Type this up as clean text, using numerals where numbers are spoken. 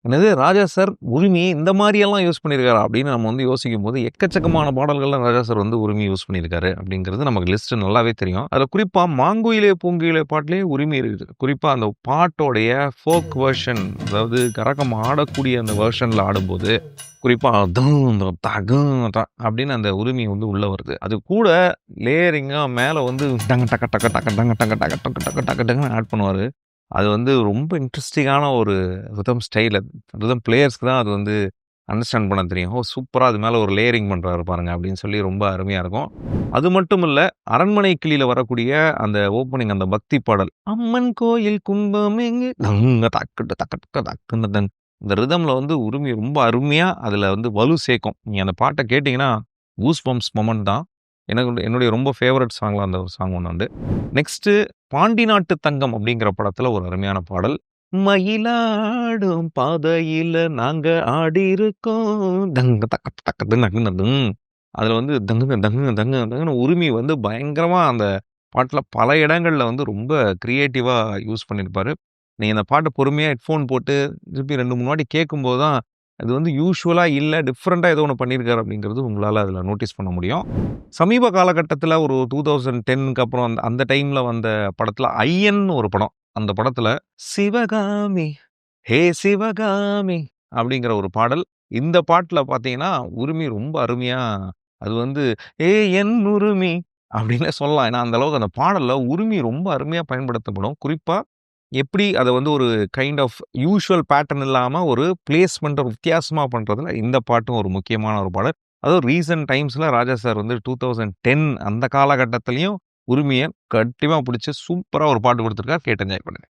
என்னது ராஜா சார் உரிமை இந்த மாரியெல்லாம் யூஸ் பண்ணியிருக்காரா? அப்படின்னு நம்ம வந்து யோசிக்கும்போது, எக்கச்சக்கமான பாடல்கள்ல ராஜா சார் வந்து உரிமை யூஸ் பண்ணியிருக்காரு அப்படிங்கிறது நமக்கு லிஸ்ட் நல்லாவே தெரியும். அதுல குறிப்பா "மாங்குயிலே பூங்குயிலே" பாட்டுலயே உரிமை இருக்குது. குறிப்பா அந்த பாட்டோடைய ஃபோக் வெர்ஷன் அதாவது கரகம் ஆடக்கூடிய அந்த வெர்ஷன்ல ஆடும்போது, குறிப்பா தூம் தகும் த அப்படின்னு அந்த உரிமை வந்து உள்ள வருது. அது கூட லேயரிங்கா மேல வந்து டங்க டக டக டக டங்க டக டக டக டக டக டகன்னு ஆட் பண்ணுவாரு. அது வந்து ரொம்ப இன்ட்ரஸ்டிங்கான ஒரு ரிதம் ஸ்டைல் அது. ரிதம் பிளேயர்ஸ்க்கு தான் அது வந்து அண்டர்ஸ்டாண்ட் பண்ண தெரியும். ஓ! சூப்பரா அது மேல ஒரு லேயரிங் பண்றாரு பாருங்க அப்படின்னு சொல்லி ரொம்ப அருமையா இருக்கும். அது மட்டும் இல்ல, அரண்மனை கிளியில வரக்கூடிய அந்த ஓப்பனிங் அந்த பக்தி பாடல். அம்மன் கோயில் கும்பமெங்கு தங்க தக்கட்டு தக்க டக்க தக்குன்னு தங் இந்த ரிதம்ல வந்து உரிமை ரொம்ப அருமையா அதுல வந்து வலு சேர்க்கும். நீங்க அந்த பாட்ட கேட்டீங்கன்னா, கூஸ் பம்ப்ஸ் மொமெண்ட் தான். எனக்கு என்னுடைய ரொம்ப ஃபேவரைட் சாங்ல அந்த ஒரு சாங் ஒண்ணு உண்டு. நெக்ஸ்ட்டு பாண்டி நாட்டு தங்கம் அப்படிங்கிற படத்துல ஒரு அருமையான பாடல். மயிலாடும் பாதையில நாங்க ஆடியிருக்கோம். தங்க தக்க தக்க தன்னு தங். அதுல வந்து தங்குங்க தங்குங்க தங்குங்க தங்குன்னு உரிமை வந்து பயங்கரமா அந்த பாட்டுல பல இடங்கள்ல வந்து ரொம்ப கிரியேட்டிவா யூஸ் பண்ணியிருப்பாரு. நீங்க அந்த பாட்ட பொறுமையா ஹெட்ஃபோன் போட்டு திருப்பி 2, 3 வாட்டி கேட்கும்போது தான், அது வந்து யூசுவலா இல்ல டிஃபரெண்ட்டா ஏதோ ஒண்ணு பண்ணியிருக்காரு அப்படிங்கிறது உங்களால அதுல நோட்டீஸ் பண்ண முடியும். சமீப காலகட்டத்தில ஒரு 2010க்கு அப்புறம் அந்த அந்த டைம்ல வந்த படத்தில ஐயன்னு ஒரு படம். அந்த படத்தில சிவகாமி, ஹே சிவகாமி அப்படிங்கிற ஒரு பாடல். இந்த பாட்டுல பார்த்தீங்கன்னா, உரிமை ரொம்ப அருமையா அது வந்து ஏய் என் உரிமை அப்படின்னே சொல்லலாம். ஏன்னா, அந்த அளவுக்கு அந்த பாடல்ல உரிமை ரொம்ப அருமையா பயன்படுத்தப்படும். குறிப்பா எப்படி அத வந்து ஒரு கைண்ட் ஆஃப் யூசுவல் பேட்டர்ன் இல்லாம ஒரு பிளேஸ்மென்ட்ட வித்தியாசமா பண்றதுல இந்த பாட்டும் ஒரு முக்கியமான ஒரு பாடல். அதுவும் ரீசென்ட் டைம்ஸ்ல ராஜா சார் வந்து 2010 அந்த காலகட்டத்திலயும் உரிமைய கட்டிமா புடிச்சு சூப்பரா ஒரு பாட்டு குடுத்திருக்கார். கேட்டு என்ஜாய் பண்ணுங்க.